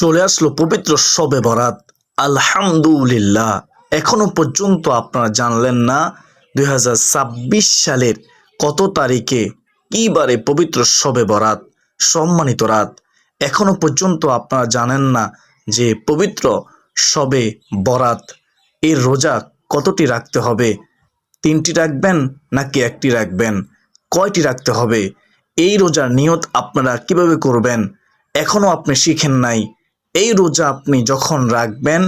চলে আসলো পবিত্র শবে বরাত। আলহামদুলিল্লাহ, এখনো পর্যন্ত আপনারা জানলেন না 2026 সালের কত তারিখে কি বারে পবিত্র শবে বরাত, সম্মানিত রাত। এখনো পর্যন্ত আপনারা জানেন না যে পবিত্র শবে বরাত এর রোজা কতটি রাখতে হবে। 3টি রাখবেন নাকি 1টি রাখবেন, কয়টি রাখতে হবে, এই রোজার নিয়ত আপনারা কিভাবে করবেন এখনো আপনি শিখেন নাই। এই রোজা আপনি যখন রাখবেন,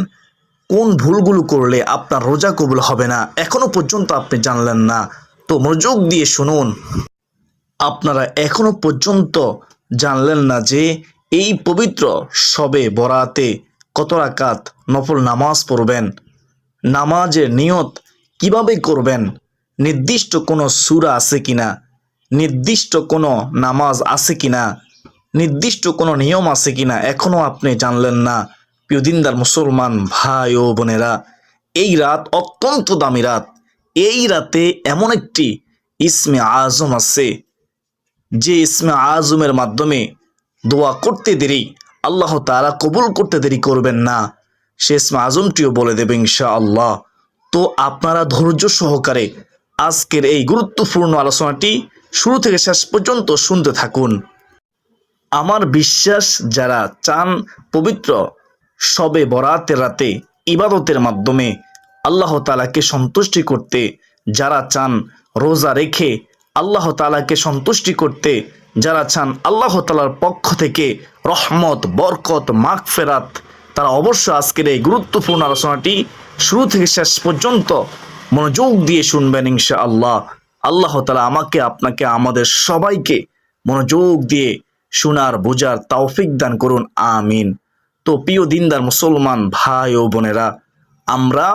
কোন ভুলগুলো করলে আপনার রোজা কবুল হবে না এখনো পর্যন্ত আপনি জানলেন না। তো মনোযোগ দিয়ে শুনুন। আপনারা এখনো পর্যন্ত জানলেন না যে এই পবিত্র শবে বরাতে কত রাকাত নফল নামাজ পড়বেন, নামাজের নিয়ত কিভাবে করবেন, নির্দিষ্ট কোনো সূরা আছে কিনা, নির্দিষ্ট কোনো নামাজ আছে কিনা, নির্দিষ্ট কোনো নিয়ম আছে কিনা এখনো আপনি জানলেন না। প্রিয় দিনদার মুসলমান ভাই ও বোনেরা, এই রাত অত্যন্ত দামি রাত। এই রাতে এমন একটি ইসমে আজম আছে, যে ইসমে আজমের মাধ্যমে দোয়া করতে দেরি আল্লাহ তাআলা কবুল করতে দেরি করবেন না। সে ইসমে আজমটিও বলে দেবে ইনশাআল্লাহ। তো আপনারা ধৈর্য সহকারে আজকের এই গুরুত্বপূর্ণ আলোচনাটি শুরু থেকে শেষ পর্যন্ত শুনতে থাকুন। আমার বিশ্বাস, যারা চান পবিত্র শবে বরাতের রাতে ইবাদতের মাধ্যমে আল্লাহ তাআলাকে সন্তুষ্টি করতে, যারা চান রোজা রেখে আল্লাহ তাআলাকে সন্তুষ্টি করতে, যারা চান আল্লাহ তাআলার পক্ষ থেকে রহমত, বরকত, মাগফিরাত, তারা অবশ্যই আজকের এই গুরুত্বপূর্ণ আলোচনাটি শুরু থেকে শেষ পর্যন্ত মনোযোগ দিয়ে শুনবেন ইনশাআল্লাহ। আল্লাহ তাআলা আমাকে, আপনাকে, আমাদের সবাইকে মনোযোগ দিয়ে শোনার বোঝার তৌফিক দান করুন, আমিন। তো প্রিয় দিনদার মুসলমান ভাই ও বোনেরা, আমরা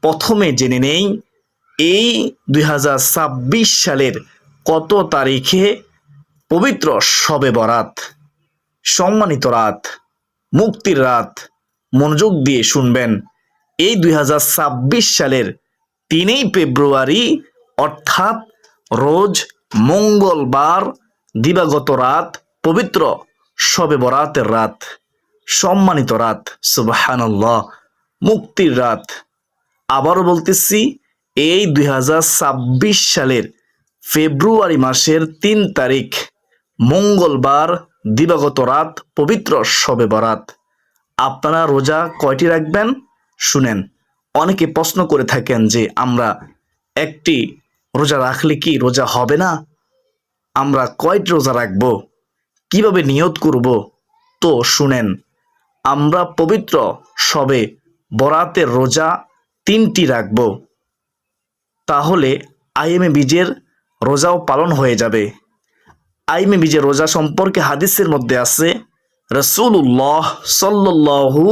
প্রথমে জেনে নেই এই 2026 সালের কত তারিখে পবিত্র শবে বরাত, সম্মানিত রাত, মুক্তির রাত। মনোযোগ দিয়ে শুনবেন। এই 2026 সালের 3 ফেব্রুয়ারি অর্থাৎ রোজ মঙ্গলবার দিবাগত রাত পবিত্র শবে বরাতের রাত, সম্মানিত রাত, সুবহানাল্লাহ, মুক্তির রাত। আবারও বলতেছি, এই 2026 সালের ফেব্রুয়ারি মাসের 3 তারিখ মঙ্গলবার দিবাগত রাত পবিত্র শবে বরাত। আপনারা রোজা কয়টি রাখবেন শুনেন। অনেকে প্রশ্ন করে থাকেন যে আমরা একটি রোজা রাখলে কি রোজা হবে না, আমরা কয়টি রোজা রাখবো, কিভাবে নিয়ত করব। তো শুনেন, আমরা পবিত্র শবে বরাতের রোজা 3টি রাখব, তাহলে আইএমএ বীজের রোজাও পালন হয়ে যাবে। আইএমএ বীজের রোজা সম্পর্কে হাদিসের মধ্যে আছে, রাসূলুল্লাহ সাল্লাল্লাহু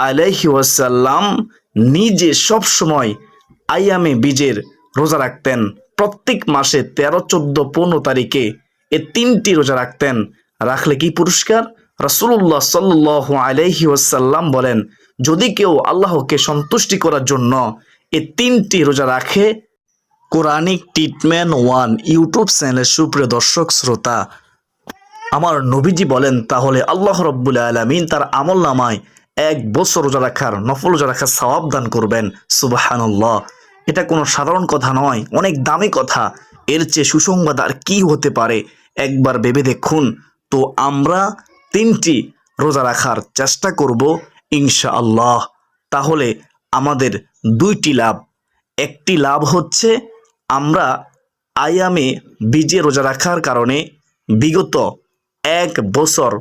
আলাইহি ওয়াসাল্লাম নিজে সব সময় আইয়ামে বীজের রোজা রাখতেন। প্রত্যেক মাসে 13, 14, 15 তারিখে এ 3টি রোজা রাখতেন। রাখলে কি পুরস্কার? রাসূলুল্লাহ সাল্লাল্লাহু আলাইহি ওয়াসাল্লাম বলেন, যদি কেউ আল্লাহকে সন্তুষ্টি করার জন্য এ 3টি রোজা রাখে, কোরআনিক ট্রিটমেন্ট 1 ইউটিউব চ্যানেলের সুপ্রিয় দর্শক শ্রোতা, আমার নবীজি বলেন, তাহলে আল্লাহ রাব্বুল আলামিন তার আমলনামায় 1 বছর রোজা রাখার, নফল রোজা রাখার সওয়াব দান করবেন। সুবহানাল্লাহ, এটা কোনো সাধারণ কথা নয়, অনেক দামি কথা। এর চেয়ে সুসংবাদ আর কি হতে পারে, একবার ভেবে দেখুন। তো আমরা 3টি রোজা রাখার চেষ্টা করব ইনশাআল্লাহ। তাহলে আমাদের 2টি লাভ। একটি লাভ হচ্ছে, আমরা আয়ামে বীজে রোজা রাখার কারণে বিগত 1 বছর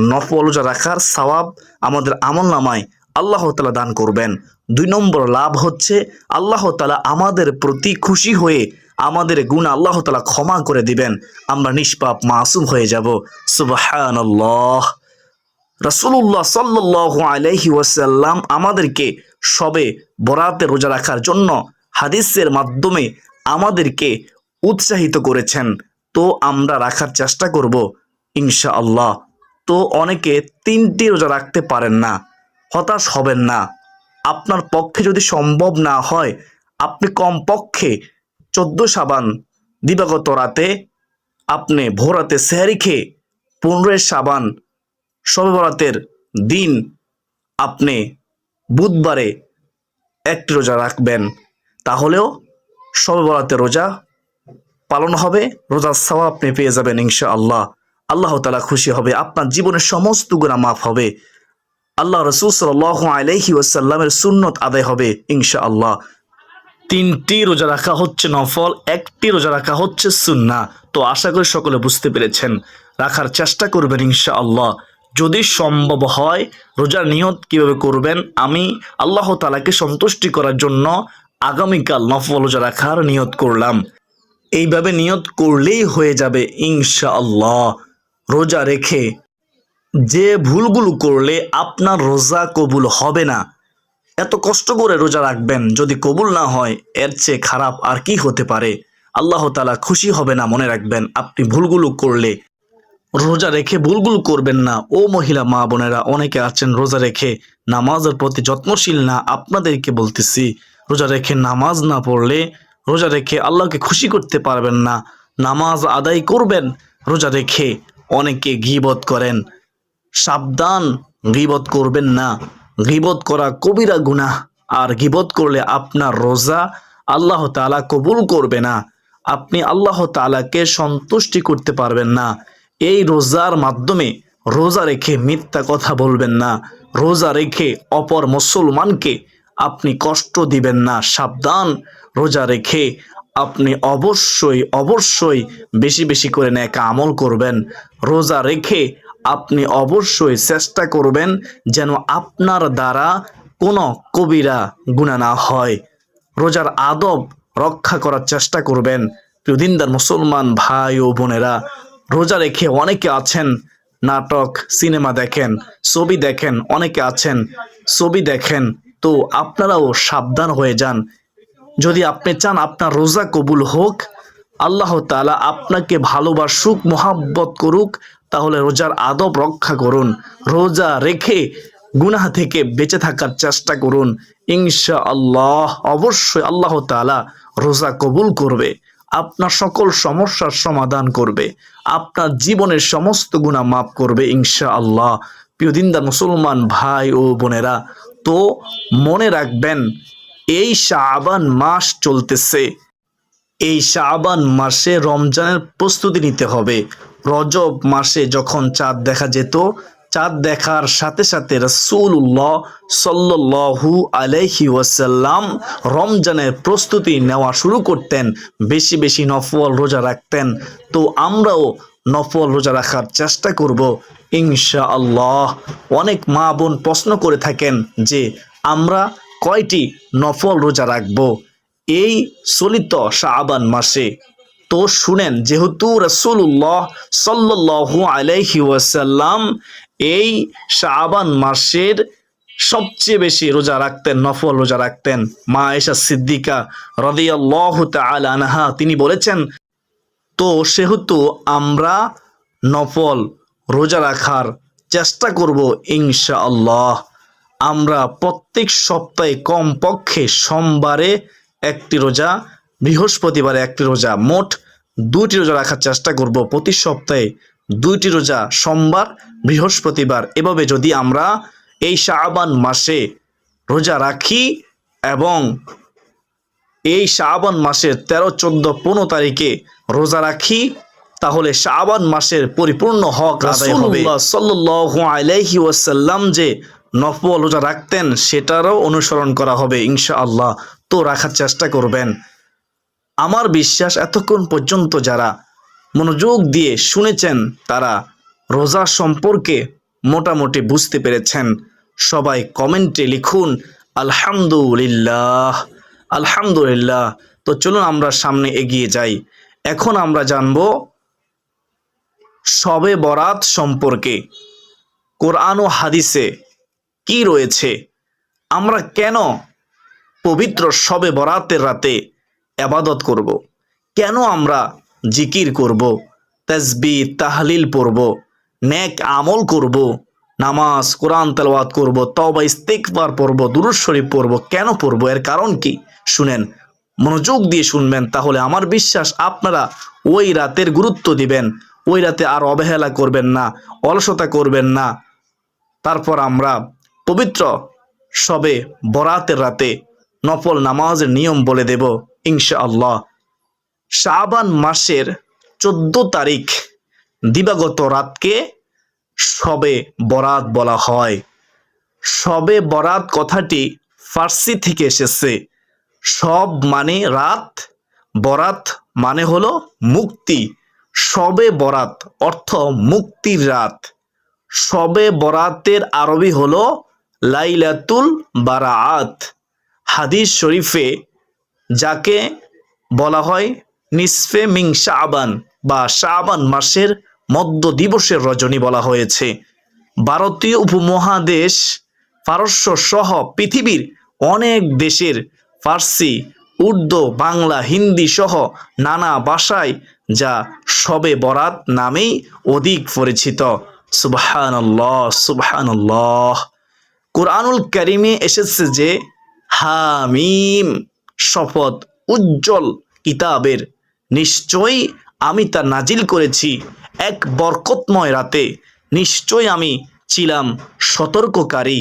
নফল রোজা রাখার সওয়াব আমাদের আমলনামায় আল্লাহ তাআলা দান করবেন। 2 নম্বর লাভ হচ্ছে, আল্লাহ তাআলা আমাদের প্রতি খুশি হয়ে আমাদের গুনাহ আল্লাহ তাআলা ক্ষমা করে দিবেন, আমরা নিষ্পাপ মাসুম হয়ে যাব। সুবহানাল্লাহ। রাসূলুল্লাহ সাল্লাল্লাহু আলাইহি ওয়াসাল্লাম আমাদেরকে শবে বরাতে রোজা রাখার জন্য হাদিসের মাধ্যমে আমাদেরকে উৎসাহিত করেছেন। তো আমরা রাখার চেষ্টা করব ইনশাআল্লাহ। তো অনেকে 3টি রোজা রাখতে পারেন না, হতাশ হবেন না। আপনার পক্ষে যদি সম্ভব না হয়, আপনি কমপক্ষে 14 শাবান দিবাগত রাতে আপনি ভোর রাতে সেহরি খেয়ে 15 শাবান শবে বরাতের দিন আপনি বুধবারে একটি রোজা রাখবেন, তাহলেও শবে বরাতে রোজা পালন হবে, রোজার সওয়াব আপনি পেয়ে যাবেন ইনশাআল্লাহ। আল্লাহ তাআলা খুশি হবে, আপনার জীবনের সমস্ত গুনাহ মাফ হবে, আল্লাহ রাসূল সাল্লাল্লাহু আলাইহি ওয়াসাল্লামের সুন্নত আদায় হবে ইনশাআল্লাহ। 3টি রোজা রাখা হচ্ছে নফল, একটি রোজা রাখা হচ্ছে সুন্নাহ। তো আশা করি সকলে বুঝতে পেরেছেন, রাখার চেষ্টা করবেন ইনশাআল্লাহ। যদি সম্ভব হয় রোজার নিয়ত কিভাবে করবেন, আমি আল্লাহ তাআলাকে সন্তুষ্টি করার জন্য আগামীকাল নফল রোজা রাখার নিয়ত করলাম, এইভাবে নিয়ত করলেই হয়ে যাবে ইনশাআল্লাহ। রোজা রেখে যে ভুলগুলো করলে আপনার রোজা কবুল হবে না, এত কষ্ট করে রোজা রাখবেন, যদি কবুল না হয় এর চেয়ে খারাপ আর কি হতে পারে। আল্লাহ তাআলা খুশি হবে না, মনে রাখবেন। আপনি ভুলগুলো করলে রোজা রেখে ভুলগুলো করবেন না। ও মহিলা মা বোনেরা, অনেকে আছেন রোজা রেখে নামাজের প্রতি যত্নশীল না, আপনাদেরকে বলতেছি, রোজা রেখে নামাজ না পড়লে, রোজা রেখে আল্লাহকে খুশি করতে পারবেন না। নামাজ আদায় করবেন, রোজা রেখে অনেকে গীবত করেন, সাবধান, গীবত করবেন না। গীবত করা কবিরা গুনাহ, আর গীবত করলে আপনার রোজা আল্লাহ তাআলা কবুল করবে না, আপনি আল্লাহ তাআলাকে সন্তুষ্টি করতে পারবেন না। এই রোজার মাধ্যমে রোজা রেখে মিথ্যা কথা বলবেন না, রোজা রেখে অপর মুসলমানকে আপনি কষ্ট দিবেন না। সাবধান, রোজা রেখে আপনি অবশ্যই অবশ্যই বেশি বেশি করে নেক আমল করবেন। রোজা রেখে আপনি অবশ্যই চেষ্টা করবেন যেন আপনার দ্বারা কোনো কবিরা গুনাহ না হয়। রোজার আদব রক্ষা করার চেষ্টা করবেন। প্রিয় দিনদার মুসলমান ভাই ও বোনেরা, রোজা রেখে অনেকে আছেন নাটক সিনেমা দেখেন, ছবি দেখেন, অনেকে আছেন ছবি দেখেন। তো আপনারাও সাবধান হয়ে যান। যদি আপনি চান আপনার রোজা কবুল হোক, আল্লাহ তাআলা আপনাকে ভালোবাসুক, মোহাব্বত করুক, তাহলে রোজার আদব রক্ষা করুন। রোজা রেখে গুনাহ থেকে বেঁচে থাকার চেষ্টা করুন। ইনশাআল্লাহ অবশ্যই আল্লাহ তাআলা রোজা কবুল করবে, আপনার সকল সমস্যার সমাধান করবে, আপনার জীবনের সমস্ত গুনাহ মাফ করবে ইনশাআল্লাহ। প্রিয় দিনদার মুসলমান ভাই ও বোনেরা, তো মনে রাখবেন, এই শাবান মাস চলতেছে, এই শাবান মাসে রমজানের প্রস্তুতি নিতে হবে। রজব মাসে যখন চাঁদ দেখা যেত, চাঁদ দেখার সাথে সাথে রাসূলুল্লাহ সাল্লাল্লাহু আলাইহি ওয়াসাল্লাম রমজানের প্রস্তুতি নেওয়া শুরু করতেন, বেশি বেশি নফল রোজা রাখতেন। তো আমরাও নফল রোজা রাখার চেষ্টা করব ইনশাআল্লাহ। অনেক মা বোন প্রশ্ন করে থাকেন যে আমরা কয়টি নফল রোজা রাখবো এই চলিত শাবান মাসে। তো শুনেন, যেহেতু রাসূলুল্লাহ সাল্লাল্লাহু আলাইহি ওয়াসাল্লাম এই শাবান মাসের সবচেয়ে বেশি রোজা রাখতেন, নফল রোজা রাখতেন। মা আয়েশা সিদ্দিকা রাদিয়াল্লাহু তাআলা আনহা তিনি বলেছেন, তো সেহেতু আমরা নফল রোজা রাখার চেষ্টা করব ইনশাআল্লাহ। আমরা প্রত্যেক সপ্তাহে কমপক্ষে সোমবারে একটি রোজা, বৃহস্পতিবারে একটি রোজা, মোট 2টি রোজা রাখার চেষ্টা করব। প্রতি সপ্তাহে 2টি রোজা, সোমবার বৃহস্পতিবার। এভাবে যদি আমরা এই শাবান মাসে রোজা রাখি এবং এই শাবান মাসের 13, 14, 15 তারিখে রোজা রাখি, তাহলে শাবান মাসের পরিপূর্ণ হক আদায় হবে। রাসূলুল্লাহ সাল্লাল্লাহু আলাইহি ওয়াসাল্লাম যে নফল রোজা রাখতেন সেটারও অনুসরণ করা হবে ইনশাআল্লাহ। তো রাখার চেষ্টা করবেন। আমার বিশ্বাস এতক্ষণ পর্যন্ত যারা মনোযোগ দিয়ে শুনেছেন তারা রোজা সম্পর্কে মোটামুটি বুঝতে পেরেছেন। সবাই কমেন্টে লিখুন আলহামদুলিল্লাহ, আলহামদুলিল্লাহ। তো চলুন আমরা সামনে এগিয়ে যাই। এখন আমরা জানব শবে বরাত সম্পর্কে। কোরআন ও হাদিসে কি রয়েছে, আমরা কেন পবিত্র শবে বরাতের রাতে ইবাদত করব, কেন আমরা জিকির করব, তাসবিহ তাহলিল পড়ব, নেক আমল করব, নামাজ কোরআন তেলাওয়াত করব, তওবা ইস্তিগফার পড়ব, দুরূদ শরীফ পড়ব, কেন পড়ব, এর কারণ কি? শুনেন, মনোযোগ দিয়ে শুনবেন, তাহলে আমার বিশ্বাস আপনারা ওই রাতের গুরুত্ব দিবেন, ওই রাতে আর অবহেলা করবেন না, অলসতা করবেন না। তারপর আমরা পবিত্র শবে বরাতের রাতে নফল নামাজের নিয়ম বলে দেব ইনশাআল্লাহ। শাবান মাসের 14 তারিখ দিবাগত রাতকে শবে বরাত বলা হয়। শবে বরাত কথাটি ফার্সি থেকে এসেছে। সব মানে রাত, বরাত মানে হলো মুক্তি। শবে বরাত অর্থ মুক্তির রাত। শবে বরাতের আরবি হলো লাইলাতুল বারাআত। হাদিস শরীফে যাকে বলা হয় নিসফে মিং শাবান বা শাবান মাসের মধ্য দিবসের রজনী বলা হয়েছে। ভারতীয় উপমহাদেশ, পারস্য সহ পৃথিবীর অনেক দেশের ফার্সি, উর্দু, বাংলা, হিন্দি সহ নানা ভাষায় যা শবে বরাত নামেই অধিক পরিচিত। সুবহানাল্লাহ, সুবহানাল্লাহ। কুরআনুল কারীমে এসেছে যে হামিম, শপথ উজ্জ্বল কিতাবের, নিশ্চয়ই আমি তা নাজিল করেছি এক বরকতময় রাতে। নিশ্চয়ই আমি ছিলাম সতর্ককারী,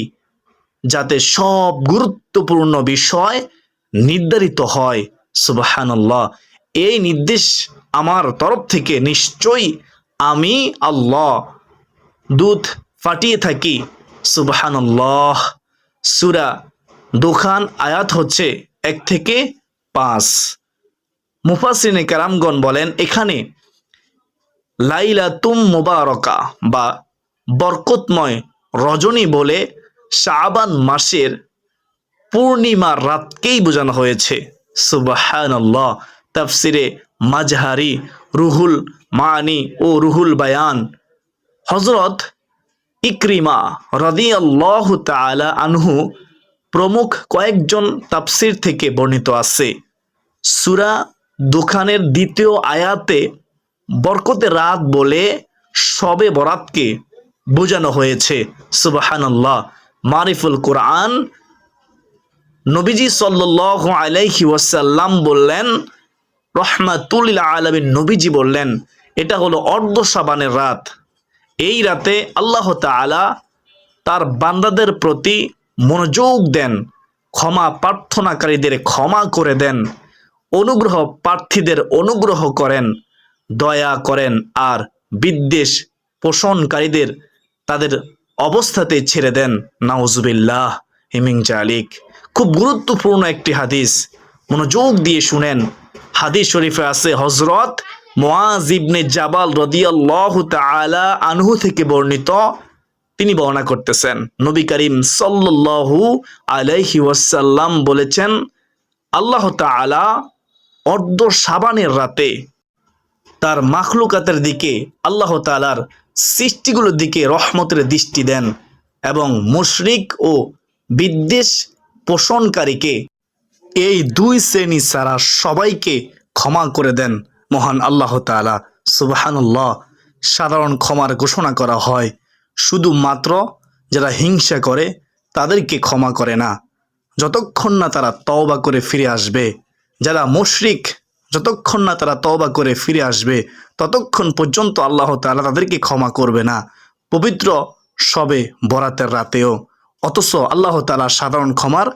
যাতে সব গুরুত্বপূর্ণ বিষয় নির্ধারিত হয়। সুবহানাল্লাহ। এই নির্দেশ আমার তরফ থেকে, নিশ্চয়ই আমি আল্লাহ দুধ ফাটিয়ে থাকি। সুবহানাল্লাহ। সূরা দুখান আয়াত হচ্ছে 1 থেকে 5। মুফাসসিরিনে কেরামগণ বলেন এখানে লাইলাতুম মুবারাকা বা বরকতময় রজনী বলে শাবান মাসের পূর্ণিমার রাতকেই বোঝানো হয়েছে। সুবহানাল্লাহ। তাফসিরে মাজহারি, রুহুল মানি ও রুহুল বায়ান হযরত ইকরিমা রাদিয়াল্লাহু তাআলা আনহু প্রমুখ কয়েকজন তাফসির থেকে বর্ণিত আছে। সূরা দুখানের 2য় আয়াতে বরকতের রাত বলে শবে বরাতকে বোঝানো হয়েছে। সুবহানাল্লাহ। মারিফুল কুরআন নবীজি সাল্লাল্লাহু আলাইহি ওয়াসাল্লাম বললেন, রহমাতুল লিল আলামিন নবীজি বললেন, এটা হলো অর্ধ শাবানের রাত। এই রাতে আল্লাহ তাআলা তার বান্দাদের প্রতি মনোযোগ দেন, ক্ষমা প্রার্থনাকারীদের ক্ষমা করে দেন, অনুগ্রহ প্রার্থীদের অনুগ্রহ করেন, দয়া করেন, আর বিদ্বেষ পোষণকারীদের তাদের অবস্থাতে ছেড়ে দেন। নাউজুবিল্লাহ হিমিন জালিক। খুব গুরুত্বপূর্ণ একটি হাদিস, মনোযোগ দিয়ে শুনেন। হাদিস শরীফে আছে হযরত মুআয ইবনে জাবাল রাদিয়াল্লাহু তাআলা আনহু থেকে বর্ণিত। তিনি বর্ণনা করতেছেন নবী করিম সাল্লাল্লাহু আলাইহি ওয়াসাল্লাম বলেছেন, আল্লাহ তাআলা অর্ধ শাবানের রাতে তার মাখলুকাতের দিকে, আল্লাহ তাআলার সৃষ্টিগুলোর দিকে রহমতের দৃষ্টি দেন এবং মুশরিক ও বিদ্বেষ পোষণকারীকে, এই 2 শ্রেণী ছাড়া সবাইকে ক্ষমা করে দেন মহান আল্লাহ তাআলা। সুবহানাল্লাহ। সাধারণ ক্ষমার ঘোষণা করা হয়, শুধুমাত্র যারা হিংসা করে তাদেরকে ক্ষমা করে না, যতক্ষণ না তারা তওবা করে ফিরে আসবে। যারা মুশরিক, যতক্ষণ না তারা তওবা করে ফিরে আসবে ততক্ষণ পর্যন্ত আল্লাহ তাআলা তাদেরকে ক্ষমা করবে না, পবিত্র শবে বরাতের রাতেও। অথচ আল্লাহ তাআলা সাধারণ ক্ষমার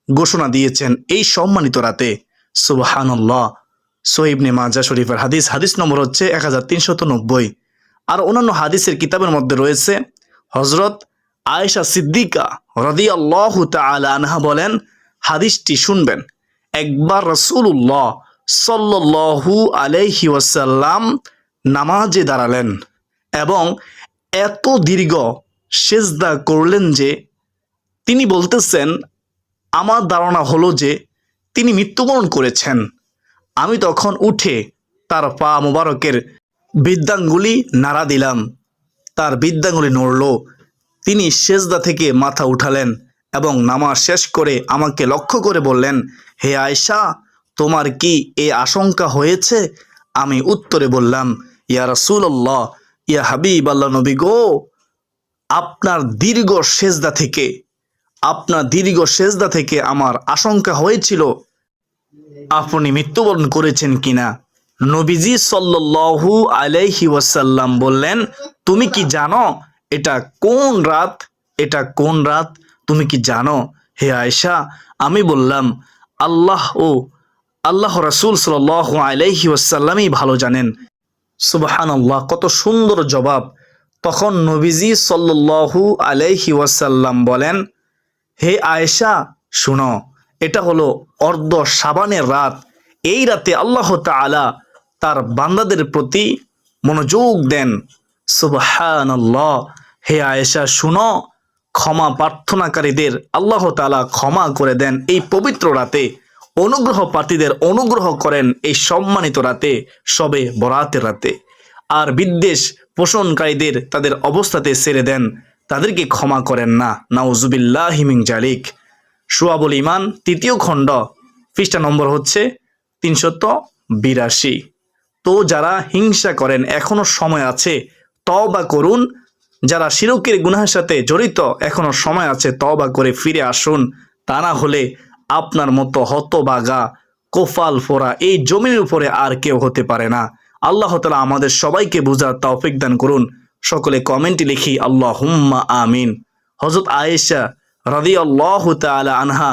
ঘোষণা দিয়েছেন এই সম্মানিত রাতে। সুবহানাল্লাহ। সহিহ ইবনে মাজাহ শরীফের হাদিস, হাদিস নম্বর হচ্ছে 1390। আর অন্যান্য হাদিসের কিতাবের মধ্যে রয়েছে হযরত আয়েশা সিদ্দিকা রাদিয়াল্লাহু তাআলা আনহা বলেন, হাদিসটি শুনবেন, একবার রাসূলুল্লাহ সাল্লাল্লাহু আলাইহি ওয়াসাল্লাম নামাজে দাঁড়ালেন এবং এত দীর্ঘ সিজদা করলেন যে তিনি বলতেছেন, আমার ধারণা হলো যে তিনি মৃত্যুবরণ করেছেন। আমি তখন উঠে তার পা মুবারকের বৃদ্ধাঙ্গুলি নাড়া দিলাম, তার বৃদ্ধাঙ্গুলি নড়ল। তিনি সিজদা থেকে মাথা উঠালেন এবং নামাজ শেষ করে আমাকে লক্ষ্য করে বললেন, হে আয়েশা, তোমার কি এ আশঙ্কা হয়েছে? আমি উত্তরে বললাম, ইয়া রাসূলুল্লাহ, ইয়া হাবিবাল্লাহ নবী গো, আপনার দীর্ঘ সেজদা থেকে আমার আশঙ্কা হয়েছিল আপনি মৃত্যুবরণ করেছেন কিনা। নবীজি সাল্লাল্লাহু আলাইহি ওয়াসাল্লাম বললেন, তুমি কি জানো এটা কোন রাত? এটা কোন রাত তুমি কি জানো? হে আয়েশা, আমি বললাম, আল্লাহ ও আল্লাহ রাসূল সাল্লাল্লাহু আলাইহি ওয়াসাল্লামই ভালো জানেন। সুবহানাল্লাহ, কত সুন্দর জবাব। তখন নবীজি সাল্লাল্লাহু আলাইহি ওয়াসাল্লাম বলেন, হে আয়েশা, শুনো, এটা হলো অর্ধ শাবানের রাত। এই রাতে আল্লাহ তাআলা তার বান্দাদের প্রতি মনোযোগ দেন। সুবহানাল্লাহ। হে আয়েশা, শুনো, ক্ষমা প্রার্থনাকারীদের আল্লাহ তাআলা ক্ষমা করে দেন এই পবিত্র রাতে। অনুগ্রহ প্রার্থীদের অনুগ্রহ করেন এই সম্মানিত রাতে, শবে বরাতের রাতে। আর বিদ্বেষ পোষণকারীদের তাদের অবস্থাতে ছেড়ে দেন, তাদেরকে ক্ষমা করেন না। নাউজুবিল্লাহি মিন জালিক। শুআবুল ঈমান ৩য় খণ্ড, পৃষ্ঠা নম্বর হচ্ছে ৩৮২। তো যারা হিংসা করেন এখনো সময় আছে, তওবা করুন। যারা শিরকের গুনাহের সাথে জড়িত এখনো সময় আছে, তওবা করে ফিরে আসুন। তা না হলে আপনার মতো হতবাগা কোফাল ফোরা এই জমির উপরে আর কেউ হতে পারে না। আল্লাহ তাআলা আমাদের সবাইকে বুঝার তৌফিক দান করুন। সকলে কমেন্টে লিখি আল্লাহুম্মা আমিন। হযরত আয়েশা রাদিয়াল্লাহু তাআলা আনহা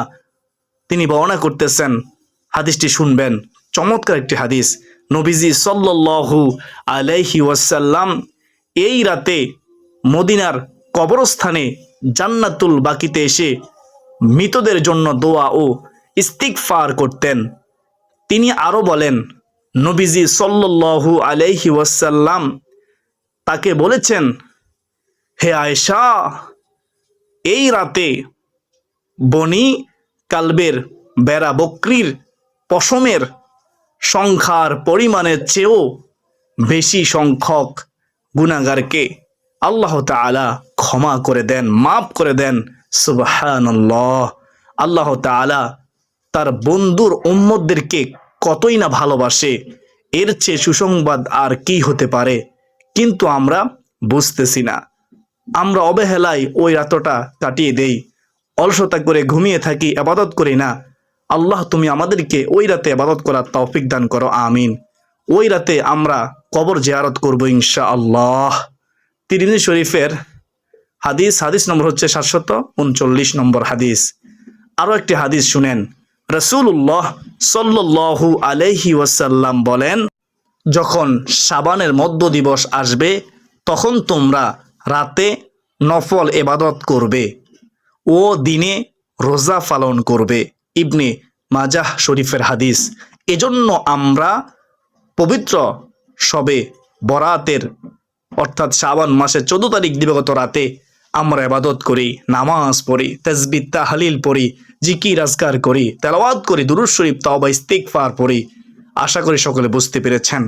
তিনি বর্ণনা করতেছেন, হাদিসটি শুনবেন, চমৎকার একটি হাদিস। নবীজি সাল্লাল্লাহু আলাইহি ওয়াসাল্লাম এই রাতে মদিনার কবরস্থানে জান্নাতুল বাকিতে এসে মৃতদের জন্য দোয়া ও ইস্তিগফার করতেন। তিনি আরো বলেন, নবীজি সাল্লাল্লাহু আলাইহি ওয়াসাল্লাম তাকে বলেছেন, হে আয়েশা, এই রাতে বনি কালবের বেড়া বকরির পশমের সংখ্যার পরিমাণের চেয়েও বেশি সংখ্যক গুনাহগারকে আল্লাহ তাআলা ক্ষমা করে দেন, মাফ করে দেন। সুবহানাল্লাহ। আল্লাহ তাআলা তার বন্ধুর উম্মতদেরকে কতই না ভালোবাসে, এর চেয়ে সুসংবাদ আর কি হতে পারে? কিন্তু আমরা বুঝতেছি না, আমরা অবহেলায় ওই রাতটা কাটিয়ে দেই, অলসতা করে ঘুমিয়ে থাকি, ইবাদত করি না। আল্লাহ, তুমি আমাদেরকে ওই রাতে ইবাদত করার তৌফিক দান করো, আমিন। ওই রাতে আমরা কবর জিয়ারত করব ইনশাআল্লাহ। তিরমিজি শরীফের হাদিস নম্বর হচ্ছে 739 নম্বর হাদিস। আরো একটি হাদিস শুনেন। রাসূলুল্লাহ সাল্লাল্লাহু আলাইহি ওয়াসাল্লাম বলেন, যখন শাবানের মধ্য দিবস আসবে তখন তোমরা রাতে নফল ইবাদত করবে ও দিনে রোজা পালন করবে। ইবনে মাজাহ শরীফের হাদিস। এজন্য আমরা পবিত্র শবে বরাতের অর্থাৎ শাবান মাসের 14 তারিখ দিবাগত রাতে আমরা ইবাদত করি, নামাজ পড়ি, তাসবিহ তাহলিল পড়ি, জিকির আজকার করি, তেলাওয়াত করি, দুরূদ শরীফ, তওবা ইস্তিগফার পড়ি। আশা করি সকলে বুঝতে পেরেছেন।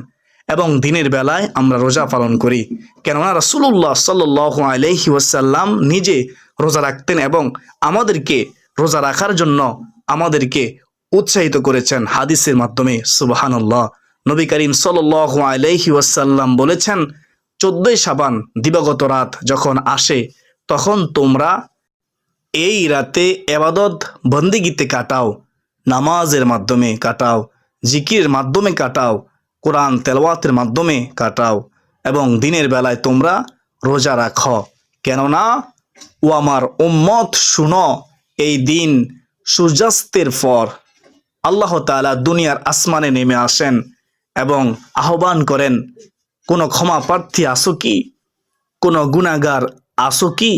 এবং দিনের বেলায় আমরা রোজা পালন করি, কেননা রাসূলুল্লাহ সাল্লাল্লাহু আলাইহি ওয়াসাল্লাম নিজে রোজা রাখতেন এবং আমাদেরকে রোজা রাখার জন্য আমাদেরকে উৎসাহিত করেছেন হাদিসের মাধ্যমে। সুবহানাল্লাহ। নবী করিম সাল্লাল্লাহু আলাইহি ওয়াসাল্লাম বলেছেন, 14 শাবান দিবাগত রাত যখন আসে তখন তোমরা এই রাতে ইবাদত বন্দেগীতে কাটাও, নামাজের মাধ্যমে কাটাও, জিকিরের মাধ্যমে কাটাও, কোরআন তেলাওয়াতের মাধ্যমে কাটাও এবং দিনের বেলায় তোমরা রোজা রাখো। কেননা ও আমার উম্মত শুনো, এই দিন সূর্যাস্তের পর আল্লাহ তাআলা দুনিয়ার আসমানে নেমে আসেন এবং আহ্বান করেন, কোনো ক্ষমা প্রার্থী আসো কি? কোনো গুনাহগার আসো কি?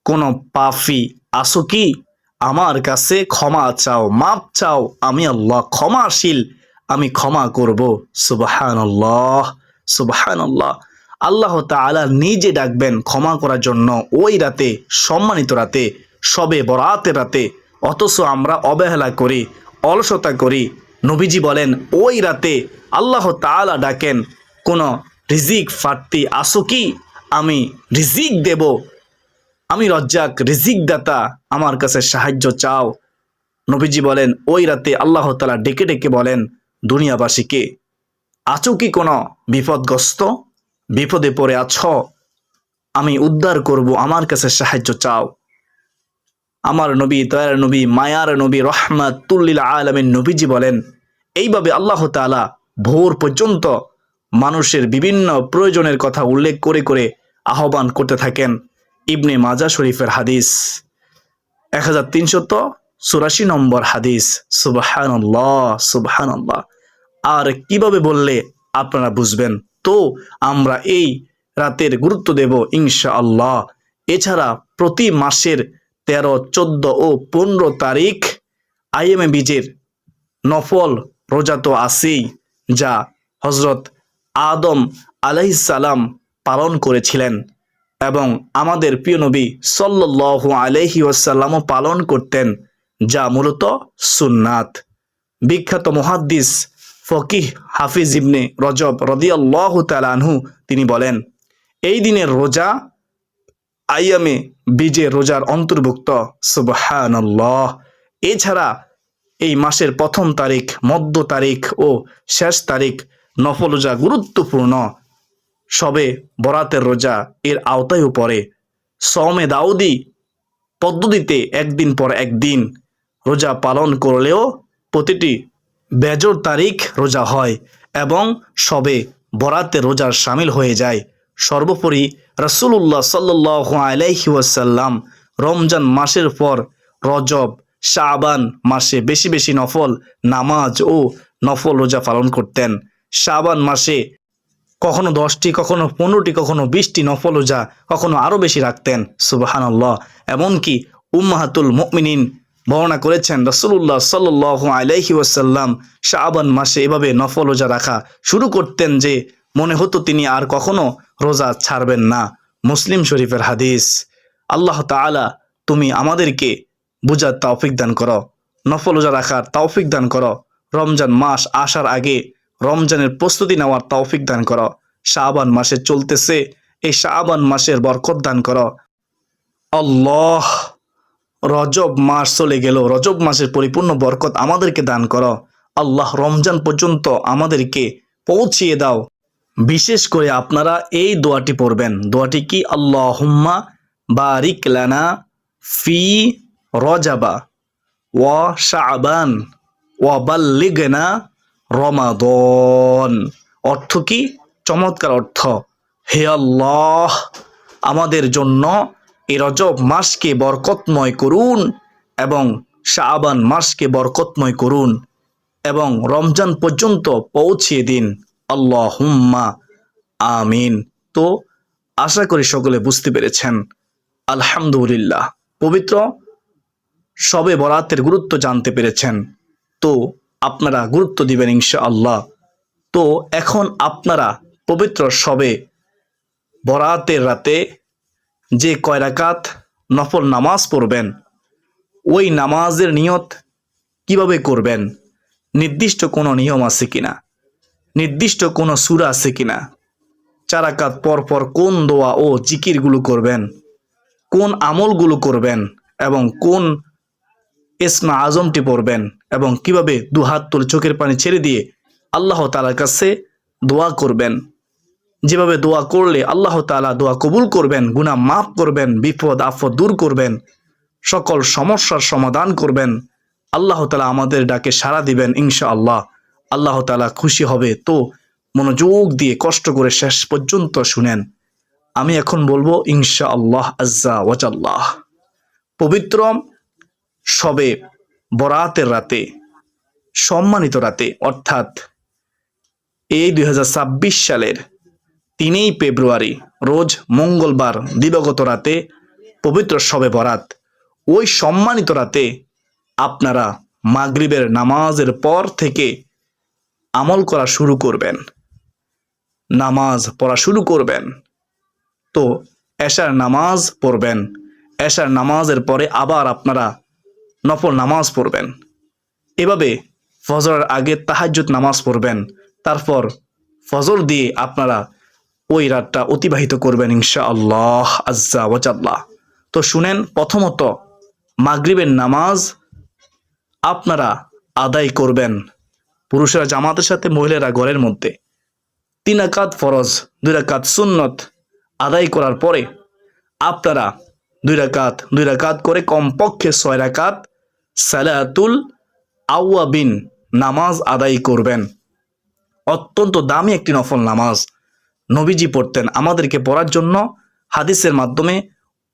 কোনো পাপী আসো কি? আমার কাছে ক্ষমা চাও, মাপ চাও, আমি আল্লাহ ক্ষমাশীল, আমি ক্ষমা করব। সুবহানাল্লাহ, সুবহানাল্লাহ। আল্লাহ তাআলা নিজে ডাকবেন ক্ষমা করার জন্য ওই রাতে, সম্মানিত রাতে, শবে বরাতের রাতে। অথচ আমরা অবহেলা করি, অলসতা করি। নবীজি বলেন, ওই রাতে আল্লাহ তাআলা ডাকেন, কোনো রিজিক প্রার্থী আসো কি? আমি রিজিক দেব, আমি রজ্জাক, রিজিক দাতা, আমার কাছে সাহায্য চাও। নবীজি বলেন, ওই রাতে আল্লাহ তাআলা ডেকে ডেকে বলেন দুনিয়াবাসীকে, আছো কি কোনো বিপদগ্রস্ত? বিপদে পড়ে আছো? আমি উদ্ধার করব, আমার কাছে সাহায্য চাও। আমার নবী, দয়ার নবী, মায়ার নবী, রহমাতুল লিল আলামিন নবীজি বলেন, এইভাবে আল্লাহ তাআলা ভোর পর্যন্ত মানুষের বিভিন্ন প্রয়োজনের কথা উল্লেখ করে করে আহ্বান করতে থাকেন। ইবনে মাজা শরীফের হাদিস 1384 নম্বর হাদিস। সুবহানাল্লাহ সুবহানাল্লাহ। আর কিভাবে বললে আপনারা বুঝবেন? তো আমরা এই রাতের গুরুত্ব দেব ইনশাআল্লাহ। এছাড়া প্রতি মাসের 13, 14 ও 15 তারিখ আইএমএ বীজের নফল রোজা তো আছেই, যা হজরত আদম আলাইহিস সালাম পালন করেছিলেন এবং আমাদের প্রিয় নবী সাল্লাল্লাহু আলাইহি ওয়াসাল্লামও পালন করতেন, যা মূলত সুন্নাত। বিখ্যাত মুহাদ্দিস ফকিহ হাফিজ ইবনে রজব রাদিয়াল্লাহু তাআলা আনহু তিনি বলেন, এই দিনের রোজা আইয়ামে বীজের রোজার অন্তর্ভুক্ত। সুবহানাল্লাহ। এছাড়া এই মাসের প্রথম তারিখ, মধ্য তারিখ ও শেষ তারিখ নফল রোজা গুরুত্বপূর্ণ। সবে বরাতের রোজা এর আওতায়ও পড়ে। সওমে দাউদি পদ্ধতিতে একদিন পর একদিন রোজা পালন করলেও প্রতিটি বেজর তারিখ রোজা হয় এবং সবে বরাতের রোজার শামিল হয়ে যায়। সর্বোপরি রাসূলুল্লাহ সাল্লাল্লাহু আলাইহি ওয়াসাল্লাম রমজান মাসের পর রজব, শাবান মাসে বেশি বেশি নফল নামাজ ও নফল রোজা পালন করতেন। শাবান মাসে কখনো 10টি, কখনো 15টি, কখনো 20টি নফল রোজা, কখনো আরও বেশি রাখতেন। সুবহানাল্লাহ। এমনকি উম্মাহাতুল মুমিনিন বর্ণনা করেছেন রাসূলুল্লাহ সাল্লাল্লাহু আলাইহি ওয়াসাল্লাম শাবান মাসে এভাবে নফল রোজা রাখা শুরু করতেন যে মনে হতো তিনি আর কখনো রোজা ছাড়বেন না। মুসলিম শরীফের হাদিস। আল্লাহ তাআলা তুমি আমাদেরকে বুঝার তৌফিক দান করো, নফল রোজা রাখার তৌফিক দান করো, রমজান মাস আসার আগে রমজানের প্রস্তুতি নেওয়ার তৌফিক দান করো। শাবান মাসে চলতেছে, এই শাবান মাসের বরকত দান করো আল্লাহ। রজব মাস চলে গেল, রজব মাসের পরিপূর্ণ বরকত আমাদেরকে দান করো আল্লাহ। রমজান পর্যন্ত আমাদেরকে পৌঁছিয়ে দাও। বিশেষ করে আপনারা এই দোয়াটি পড়বেন। দোয়াটি কি? আল্লাহুম্মা বারিক লানা ফি রজাবা ওয়া শাবান ওয়া বাল্লিগনা রমাদান। অর্থ কি? চমৎকার অর্থ। হে আল্লাহ, আমাদের জন্য এই রজব মাসকে বরকতময় করুন এবং শাবান মাসকে বরকতময় করুন এবং রমজান পর্যন্ত পৌঁছিয়ে দিন। আল্লাহুম্মা আমিন। তো আশা করি সকলে বুঝতে পেরেছেন। আলহামদুলিল্লাহ, পবিত্র শবে বরাতের গুরুত্ব জানতে পেরেছেন। তো আপনারা গুরুত্ব দিবেন ইনশাআল্লাহ। তো এখন আপনারা পবিত্র শবে বরাতের রাতে যে কয় রাকাত নফল নামাজ পড়বেন, ওই নামাজের নিয়ত কিভাবে করবেন, নির্দিষ্ট কোনো নিয়ম আছে কিনা, নির্দিষ্ট কোনো সূরা আছে কিনা, 4 রাকাত পর পর কোন দোয়া ও জিকিরগুলো করবেন, কোন আমলগুলো করবেন এবং কোন ইসমা আজমটি পড়বেন এবং কিভাবে দুহাত তুলে চোখের পানি ছেড়ে দিয়ে আল্লাহ তাআলার কাছে দোয়া করবেন, যেভাবে দোয়া করলে আল্লাহ তাআলা দোয়া কবুল করবেন, গুনাহ মাফ করবেন, বিপদ আপদ দূর করবেন, সকল সমস্যার সমাধান করবেন। আল্লাহ তাআলা আমাদের ডাকে সাড়া দিবেন ইনশাআল্লাহ। আল্লাহ তাআলা খুশি হবে। তো মনোযোগ দিয়ে কষ্ট করে শেষ পর্যন্ত শুনেন। আমি এখন বলবো ইনশাআল্লাহ আজ্জা ওয়াজাল্লাহ। পবিত্র শবে বরাতের রাতে, সম্মানিত রাতে, অর্থাৎ এই 2026 সালের 3 ফেব্রুয়ারি রোজ মঙ্গলবার দিবাগত রাতে পবিত্র শবে বরাত, ওই সম্মানিত রাতে আপনারা মাগরিবের নামাজের পর থেকে আমল করা শুরু করবেন, নামাজ পড়া শুরু করবেন। তো এশার নামাজ পড়বেন, এশার নামাজের পরে আবার আপনারা নফল নামাজ পড়বেন। এভাবে ফজরের আগে তাহাজ্জুদ নামাজ পড়বেন, তারপর ফজর দিয়ে আপনারা ওই রাতটা অতিবাহিত করবেন ইনশাআল্লাহ আজ্জা ওয়াজাল্লাহ। তো শুনেন, প্রথমত মাগরিবের নামাজ আপনারা আদায় করবেন, পুরুষেরা জামাতের সাথে, মহিলারা ঘরের মধ্যে। 3 রাকাত ফরজ, 2 রাকাত সুন্নত আদায় করার পরে আপনারা 2 রাকাত করে কমপক্ষে 6 রাকাত সালাতুল আওয়াবিন নামাজ আদায় করবেন। অত্যন্ত দামি একটি নফল নামাজ নবীজি পড়তেন, আমাদেরকে পড়ার জন্য হাদিসের মাধ্যমে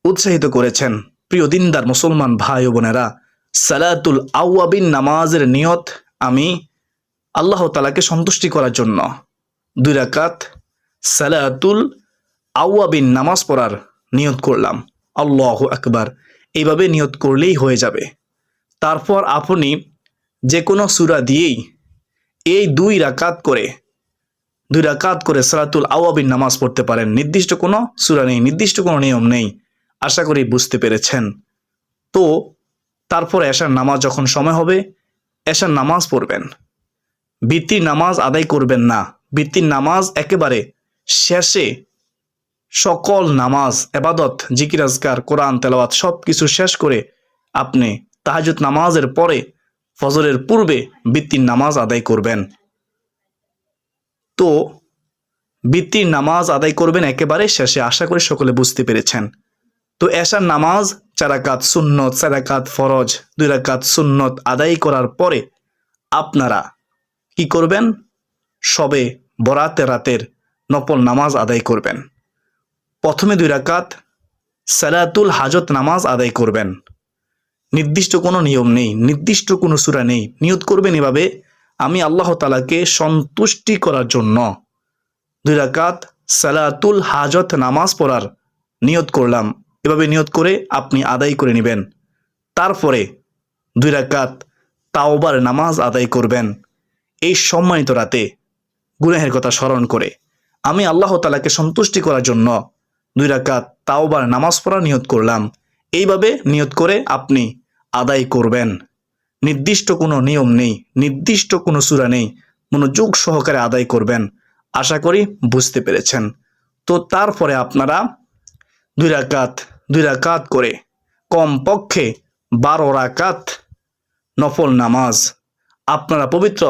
উৎসাহিত করেছেন। প্রিয় দিনদার মুসলমান ভাই ও বোনেরা, সালাতুল আওয়াবিন নামাজের নিয়ত আমি আল্লাহ তাআলাকে সন্তুষ্টি করার জন্য 2 রাকাত সালাতুল আওয়াবিন নামাজ পড়ার নিয়ত করলাম। আল্লাহু আকবার, এইভাবে নিয়ত করলেই হয়ে যাবে। তারপর আপনি যে কোনো সূরা দিয়েই এই 2 রাকাত করে সালাতুল আওয়াবিন নামাজ পড়তে পারেন। নির্দিষ্ট কোনো সূরা নেই, নির্দিষ্ট কোনো নিয়ম নেই। আশা করি বুঝতে পেরেছেন। তো তারপরে এশার নামাজ যখন সময় হবে, এশার নামাজ পড়বেন। বিতির নামাজ আদায় করবেন না। বিতির নামাজ একেবারে শেষে, সকল নামাজ, ইবাদত, জিকির আজকার, কোরআন তেলাওয়াত সব কিছু শেষ করে আপনি তাহাজ্জুদ নামাজের পরে ফজরের পূর্বে বিতির নামাজ আদায় করবেন। তো বিতির নামাজ আদায় করবেন একেবারে শেষে। আশা করি সকলে বুঝতে পেরেছেন। তো এশার নামাজ 4 রাকাত সুন্নত, 4 রাকাত ফরজ, 2 রাকাত সুন্নত আদায় করার পরে আপনারা কি করবেন? সবে বরাতের রাতের নফল নামাজ আদায় করবেন। প্রথমে 2 রাকাত সালাতুল হাজত নামাজ আদায় করবেন। নির্দিষ্ট কোনো নিয়ম নেই, নির্দিষ্ট কোনো সূরা নেই। নিয়ত করবেন এভাবে, আমি আল্লাহ তাআলাকে সন্তুষ্টি করার জন্য 2 রাকাত সালাতুল হাজত নামাজ পড়ার নিয়ত করলাম। এভাবে নিয়ত করে আপনি আদায় করে নেবেন। তারপরে 2 রাকাত তাওবার নামাজ আদায় করবেন। এই সম্মানিত রাতে গুনাহের কথা স্মরণ করে আমি আল্লাহ তাআলাকে সন্তুষ্টি করার জন্য 2 রাকাত তাওবার নামাজ পড়ার নিয়ত করলাম। এইভাবে নিয়ত করে আপনি আদায় করবেন। নির্দিষ্ট কোনো নিয়ম নেই, নির্দিষ্ট কোনো সূরা নেই। মনোযোগ সহকারে আদায় করবেন। আশা করি বুঝতে পেরেছেন। তো তারপরে আপনারা 2 রাকাত করে কমপক্ষে 12 রাকাত নফল নামাজ আপনারা পবিত্র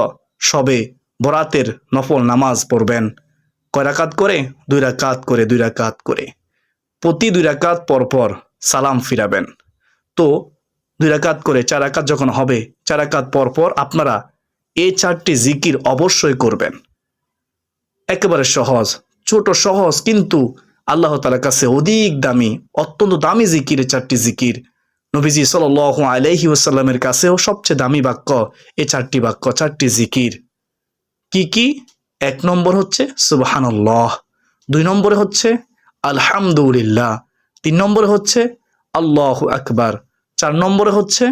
সবে বরাতের নফল নামাজ পড়বেন। কয় রাকাত করে? 2 রাকাত করে, 2 রাকাত করে। প্রতি 2 রাকাত পরপর সালাম ফিরাবেন। তো 2 রাকাত করে 4 রাকাত যখন হবে, 4 রাকাত পরপর আপনারা এই 4টি জিকির অবশ্যই করবেন। একেবারে সহজ, ছোট সহজ, কিন্তু আল্লাহ তাআলার কাছে অধিক দামি, অত্যন্ত দামি জিকির। 4টি জিকির নবীজি সাল্লাল্লাহু আলাইহি ওয়াসাল্লামের কাছেও সবচেয়ে দামি বাক্য এই 4টি বাক্য, 4টি জিকির। কি কি? 1 নম্বর হচ্ছে সুবহানাল্লাহ, 2 নম্বরে হচ্ছে আলহামদুলিল্লাহ, 3 নম্বরে হচ্ছে আল্লাহু আকবার, 4 নম্বরে হচ্ছে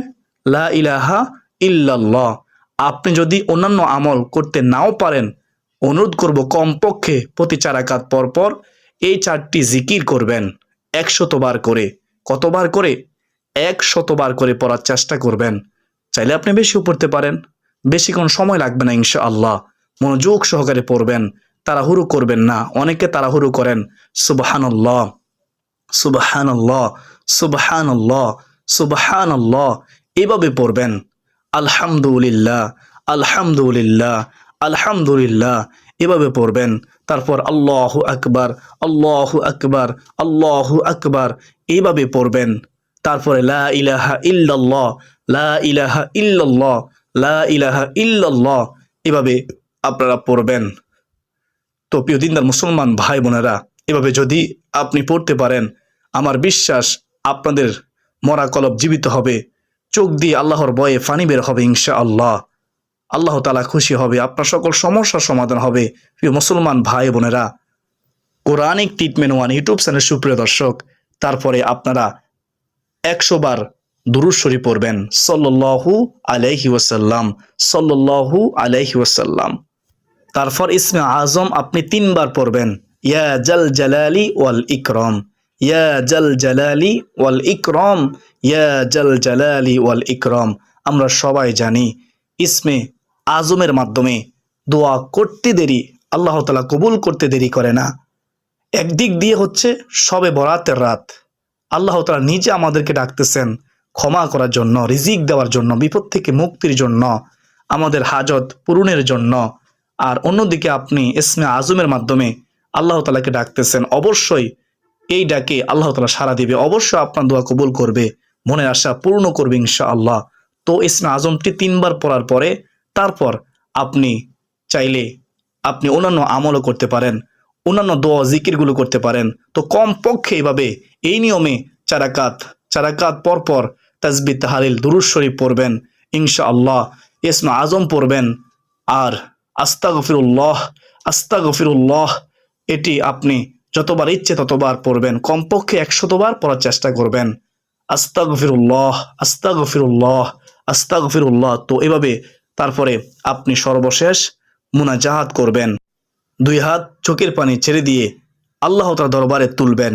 লা ইলাহা ইল্লাল্লাহ। আপনি যদি অন্যান্য আমল করতে নাও পারেন, অনুরোধ করব কমপক্ষে প্রতি 4 রাকাত পরপর এই 4টি জিকির করবেন 100 বার করে। কতবার করে? 100 বার করে পড়ার চেষ্টা করবেন। চাইলে আপনি বেশিও পড়তে পারেন, বেশিক্ষণ সময় লাগবে না ইনশাআল্লাহ। মনোযোগ সহকারে পড়বেন, তাড়াহুড়ো করবেন না। অনেকে তাড়াহুড়ো করেন। সুবহানাল্লাহ, সুবহানাল্লাহ, সুবহানাল্লাহ, সুবহানাল্লাহ, এভাবে পড়বেন। আলহামদুলিল্লাহ, আলহামদুলিল্লাহ, আলহামদুলিল্লাহ, এভাবে পড়বেন। তারপর আল্লাহু আকবার, আল্লাহু আকবার, আল্লাহু আকবার, এইভাবে পড়বেন। তারপরে লা ইলাহা ইল্লাল্লাহ, লা ইলাহা ইল্লাল্লাহ, লা ইলাহা ইল্লাল্লাহ, এভাবে আপনারা পড়বেন। তো প্রিয় দিনদার মুসলমান ভাই বোনেরা, এভাবে যদি আপনি পড়তে পারেন, আমার বিশ্বাস আপনাদের মরা কলব জীবিত হবে, চোখ দিয়ে আল্লাহর ভয়ে পানি বের হবে ইনশাআল্লাহ। আল্লাহ তাআলা খুশি হবে, আপনার সকল সমস্যার সমাধান হবে। প্রিয় মুসলমান ভাই বোনেরা, কোরআনিক ট্রিটমেন্ট 1 ইউটিউব চ্যানেল সুপ্রিয় দর্শক, তারপরে আপনারা 100 বার দুরূদ শরীফ পড়বেন সাল্লাল্লাহু আলাইহি ওয়াসাল্লাম, সাল্লাল্লাহু আলাইহি ওয়াসাল্লাম। তারপর ইসমে আজম আপনি 3 বার পড়বেন, ইয়া জাল জালালি ওয়াল ইকরাম, ইয়া জাল জালালি ওয়াল ইকরাম, ইয়া জাল জালালি ওয়াল ইকরাম। আমরা সবাই জানি ইসমে আজমের মাধ্যমে দোয়া করতে দেরি আল্লাহ তাআলা কবুল করতে দেরি করে না। একদিক দিয়ে হচ্ছে সবে বরাতের রাত, আল্লাহ তাআলা নিজে আমাদেরকে ডাকতেছেন ক্ষমা করার জন্য, রিজিক দেওয়ার জন্য, বিপদ থেকে মুক্তির জন্য, আমাদের হাজত পূরণের জন্য। আর অন্যদিকে আপনি ইসমে আজমের মাধ্যমে আল্লাহ তাআলাকে ডাকতেছেন। অবশ্যই এই ডাকে আল্লাহ তাআলা সাড়া দিবে, অবশ্যই আপনার দোয়া কবুল করবে, মনের আশা পূর্ণ করবে ইনশাআল্লাহ। তো ইসমে আজমটি 3 বার পড়ার পরে তারপর আপনি চাইলে আপনি অন্যান্য আমলও করতে পারেন, অন্যান্য দোয়া জিকিরগুলো করতে পারেন। তো কমপক্ষে এইভাবে এই নিয়মে চার রাকাত পর পর তাসবিহ তাহলিল দুরূদ শরীফ পড়বেন ইনশাআল্লাহ, ইসমে আজম পড়বেন। আর আস্তাগফিরুল্লাহ আস্তাগফিরুল্লাহ এটি আপনি যতবার ইচ্ছে ততবার পড়বেন, কমপক্ষে 100বার পড়ার চেষ্টা করবেন। আস্তাগফিরুল্লাহ আস্তাগফিরুল্লাহ আস্তাগফিরুল্লাহ। তো এভাবে তারপরে আপনি সর্বশেষ মুনাজাহাত করবেন। দুই হাত চোখের পানি ছেড়ে দিয়ে আল্লাহ তাআলার দরবারে তুলবেন।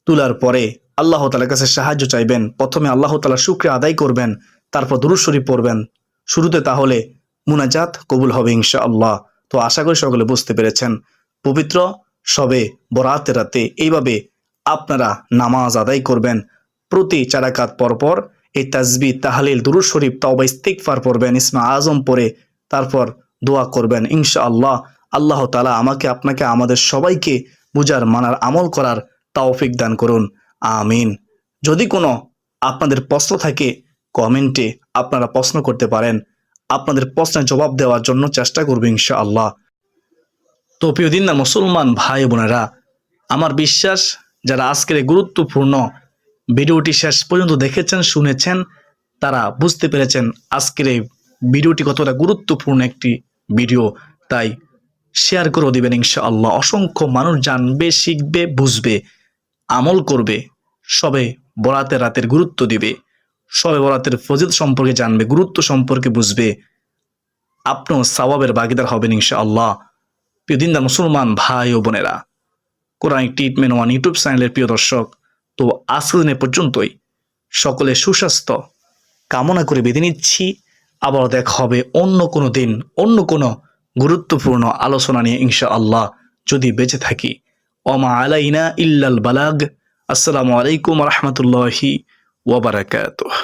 তোলার পরে আল্লাহ তাআলার কাছে সাহায্য চাইবেন। প্রথমে আল্লাহ তাআলার শুকরিয়া আদায় করবেন, তারপর দুরূদ শরীফ পড়বেন শুরুতে, তাহলে মুনাজাত কবুল হবে ইনশাআল্লাহ। তো আশা করি সকলে বুঝতে পেরেছেন। পবিত্র শবে বরাতের রাতে এইভাবে আপনারা নামাজ আদায় করবেন। প্রতি 4 রাকাত পর পর এই তাসবিহ তাহলিল দুরূদ শরীফ তাওবা ইস্তিগফার পড়বেন, ইসমে আজম পড়ে তারপর দোয়া করবেন ইনশাআল্লাহ। আল্লাহ তাআলা আমাকে আপনাকে আমাদের সবাইকে বুঝার মানার আমল করার তৌফিক দান করুন, আমিন। যদি কোনো আপনাদের প্রশ্ন থাকে কমেন্টে আপনারা প্রশ্ন করতে পারেন, আপনাদের প্রশ্নের জবাব দেওয়ার জন্য চেষ্টা করব ইনশাআল্লাহ। তো প্রিয় দিন না মুসলমান ভাই বোনেরা, আমার বিশ্বাস যারা আজকের এই গুরুত্বপূর্ণ ভিডিওটি শেষ পর্যন্ত দেখেছেন শুনেছেন তারা বুঝতে পেরেছেন আজকের এই ভিডিওটি কতটা গুরুত্বপূর্ণ একটি ভিডিও। তাই শেয়ার করে দিবেন ইনশাআল্লাহ। অসংখ্য মানুষ জানবে, শিখবে, বুঝবে, আমল করবে, সবে বরাতের রাতের গুরুত্ব দিবে, সবে বরাতের ফজিলত সম্পর্কে জানবে, গুরুত্ব সম্পর্কে বুঝবে, আপনিও সওয়াবের ভাগীদার হবেন ইনশাআল্লাহ। প্রিয় দিনদার মুসলমান ভাই ও বোনেরা, কোরআনিক ট্রিটমেন্ট ওয়ান ইউটিউব চ্যানেলের প্রিয় দর্শক, তো আজকের দিনের পর্যন্তই। সকলে সুস্বাস্থ্য কামনা করে বেঁধে নিচ্ছি। আবার দেখা হবে অন্য কোনো দিন অন্য কোনো গুরুত্বপূর্ণ আলোচনা নিয়ে ইনশাআল্লাহ, যদি বেঁচে থাকি। ওমা আলাইনা ইল্লাল বালাগ। আসসালামু আলাইকুম ওয়া রাহমাতুল্লাহি ওয়া বারাকাতুহু।